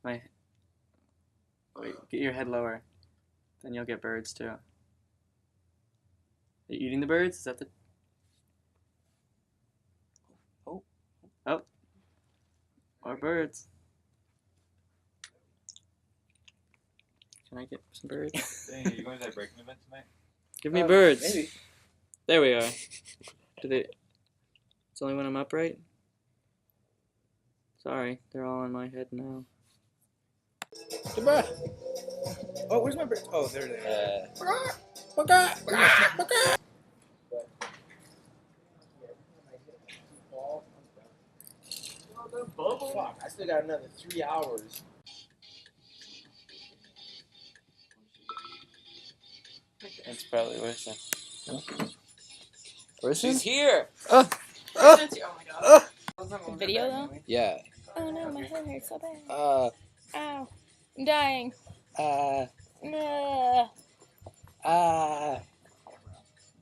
My wait, get your head lower. Then you'll get birds too. Are you eating the birds? Is that the? Oh, oh, more birds. Can I get some birds? Dang, are you going to that breaking event tonight? Give me birds. Maybe. There we are. Do they? It's only when I'm upright. Sorry, they're all on my head now. Goodbye. Oh, where's my bird? Oh, there they are. Fuck, I still got another 3 hours. That's probably worse than. She's here! Oh my god. Video though? Yeah. Oh no, my head hurts so bad. Uh. Ow. I'm dying. Uh.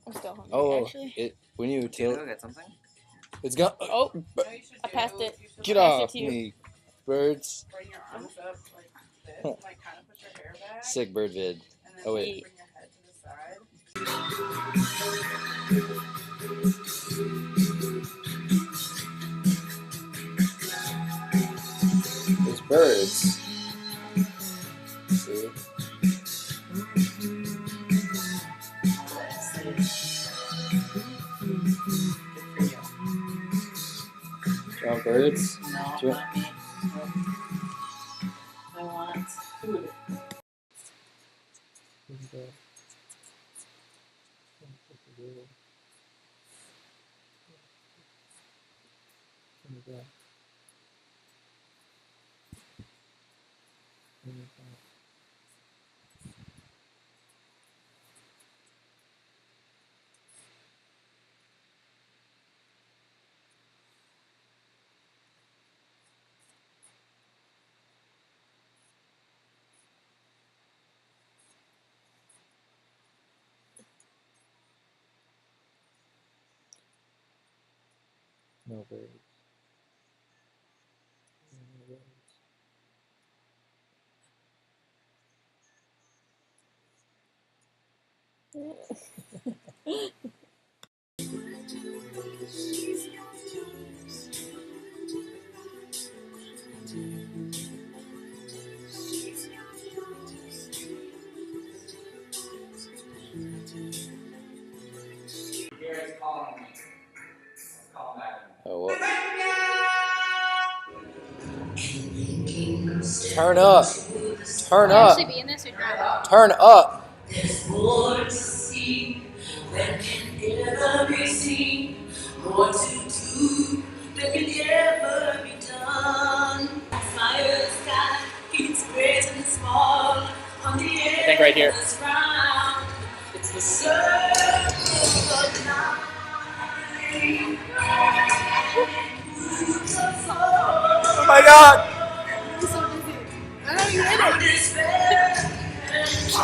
I'm still hungry, Oh, actually. when you tilt, Go get something? it's gone. Oh, I passed it. Get I passed it off to you. me, birds. Bring your arms up like this, like kind of push your hair back. Sick bird vid. And then Oh, wait. bring your head to the side. There's birds. See? You want birds? No, Do you- not me. I want food. No birds. Oh, what? Turn up. Turn up. Actually be in this or drive? Turn up. There's more to see than can ever be seen, more to do than can ever be done. Fire sky keeps great and small on the air. I think right here. Round. It's the circle of life. Oh my god. I'm so busy. I know you hit it. Despair and joy.